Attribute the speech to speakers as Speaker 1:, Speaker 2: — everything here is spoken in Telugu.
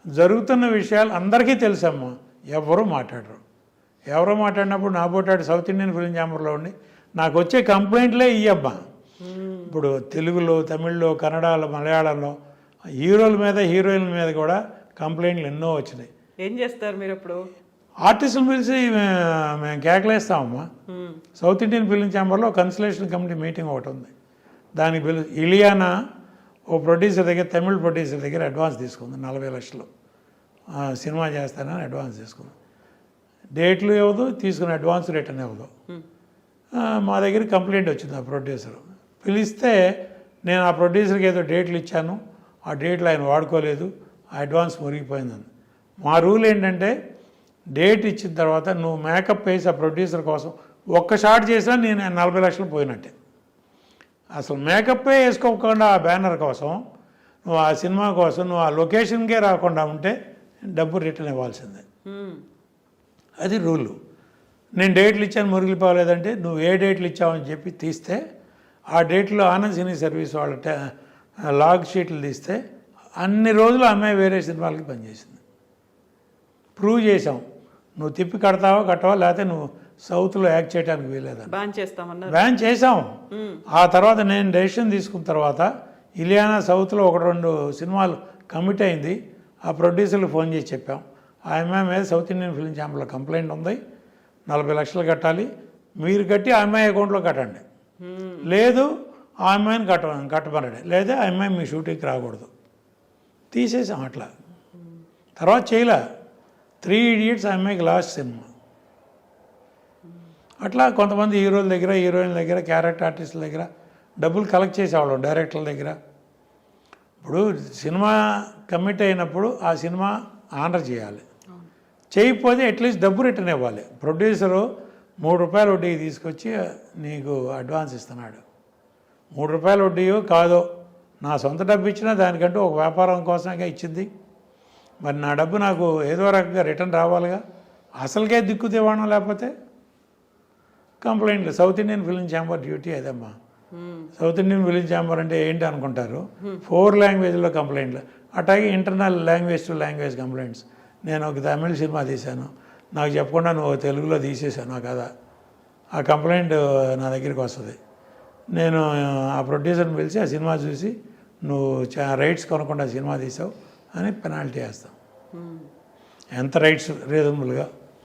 Speaker 1: జరుగుతున్న విషయాలు అందరికీ తెలుసమ్మా, ఎవరు మాట్లాడరు. ఎవరో మాట్లాడినప్పుడు నా పోటాడు సౌత్ ఇండియన్ ఫిలిం ఛాంబర్లో ఉండి నాకు వచ్చే కంప్లైంట్లే ఇయ్యబ్బా. ఇప్పుడు తెలుగులో, తమిళ్లో, కన్నడలో, మలయాళంలో హీరోల మీద, హీరోయిన్ల మీద కూడా కంప్లైంట్లు ఎన్నో వచ్చినాయి.
Speaker 2: ఏం చేస్తారు మీరు ఇప్పుడు?
Speaker 1: ఆర్టిస్టులు పిలిచి మేము కేకలేస్తామమ్మా. సౌత్ ఇండియన్ ఫిలిం ఛాంబర్లో కన్సలేషన్ కమిటీ మీటింగ్ ఒకటి ఉంది. దానికి ఇలియానా ఓ ప్రొడ్యూసర్ దగ్గర, తమిళ్ ప్రొడ్యూసర్ దగ్గర అడ్వాన్స్ తీసుకుంది 40 లక్షలు. సినిమా చేస్తానని అడ్వాన్స్ తీసుకుంది. డేట్లు ఇవ్వదు, తీసుకుని అడ్వాన్స్ రిటర్న్ ఇవ్వదు. మా దగ్గర కంప్లైంట్ వచ్చింది. ఆ ప్రొడ్యూసర్ పిలిస్తే నేను ఆ ప్రొడ్యూసర్కి ఏదో డేట్లు ఇచ్చాను, ఆ డేట్లు ఆయన వాడుకోలేదు, ఆ అడ్వాన్స్ మురిగిపోయిందని. మా రూల్ ఏంటంటే డేట్ ఇచ్చిన తర్వాత నువ్వు మేకప్ వేసి ఆ ప్రొడ్యూసర్ కోసం ఒక్క షాట్ చేసినా నేను 40 లక్షలు పోయినట్టే. అసలు మేకప్పే వేసుకోకుండా ఆ బ్యానర్ కోసం, నువ్వు ఆ సినిమా కోసం నువ్వు ఆ లొకేషన్కే రాకుండా ఉంటే డబ్బు రిటర్న్ ఇవ్వాల్సిందే. అది రూలు. నేను డేట్లు ఇచ్చాను మురిగిపోలేదంటే నువ్వు ఏ డేట్లు ఇచ్చావని చెప్పి తీస్తే ఆ డేట్లో ఆనంద్ సినీ సర్వీస్ వాళ్ళ లాగ్ షీట్లు తీస్తే అన్ని రోజులు అమ్మాయి వేరే సినిమాలకి పనిచేసింది. ప్రూవ్ చేసాం. నువ్వు తిప్పి కడతావా కట్టవా, లేకపోతే నువ్వు సౌత్లో యాక్ట్ చేయడానికి వీలేదని బ్యాన్ చేసాం. ఆ తర్వాత నేను డెసిషన్ తీసుకున్న తర్వాత ఇలియానా సౌత్లో 1-2 సినిమాలు కమిట్ అయింది. ఆ ప్రొడ్యూసర్కి ఫోన్ చేసి చెప్పాం, ఆ అమ్మాయి మీద సౌత్ ఇండియన్ ఫిలిం ఛాంబర్లో కంప్లైంట్ ఉంది, 40 లక్షలు కట్టాలి, మీరు కట్టి ఆ అమ్మాయి అకౌంట్లో కట్టండి, లేదు ఆ అమ్మాయిని కట్టమనండి, లేదా ఆ అమ్మాయి మీ షూటింగ్కి రాకూడదు. తీసేసాం. అట్లా తర్వాత చేయలే. 3 ఇడియట్స్ ఆ అమ్మాయికి లాస్ట్ సినిమా. అట్లా కొంతమంది హీరోల దగ్గర, హీరోయిన్ల దగ్గర, క్యారెక్టర్ ఆర్టిస్టుల దగ్గర డబ్బులు కలెక్ట్ చేసేవాళ్ళం, డైరెక్టర్ల దగ్గర. ఇప్పుడు సినిమా కమిట్ అయినప్పుడు ఆ సినిమా ఆనర్ చేయాలి, చేయకపోతే అట్లీస్ట్ డబ్బు రిటర్న్ ఇవ్వాలి. ప్రొడ్యూసరు ₹3 వడ్డీ తీసుకొచ్చి నీకు అడ్వాన్స్ ఇస్తున్నాడు. ₹3 వడ్డీయో కాదో నా సొంత డబ్బు ఇచ్చినా దానికంటూ ఒక వ్యాపారం కోసంగా ఇచ్చింది. మరి నా డబ్బు నాకు ఏదో రకంగా రిటర్న్ రావాలిగా. అసలుకే దిక్కు తీవడం లేకపోతే కంప్లైంట్లు. South Indian film chamber duty అదమ్మా. సౌత్ ఇండియన్ ఫిలిం ఛాంబర్ అంటే ఏంటి అనుకుంటారు, 4 లాంగ్వేజ్లో కంప్లైంట్లు, అట్లాగే internal language to language complaints. నేను ఒక తమిళ సినిమా తీశాను, నాకు చెప్పకుండా నువ్వు తెలుగులో తీసేసాను నా కథ, ఆ కంప్లైంట్ నా దగ్గరికి వస్తుంది. నేను ఆ ప్రొడ్యూసర్ని పిలిచి ఆ సినిమా చూసి నువ్వు రైట్స్ కొనకుండా సినిమా తీసావు అని పెనాల్టీ వేస్తాం. ఎంత రైట్స్ రీజనబుల్గా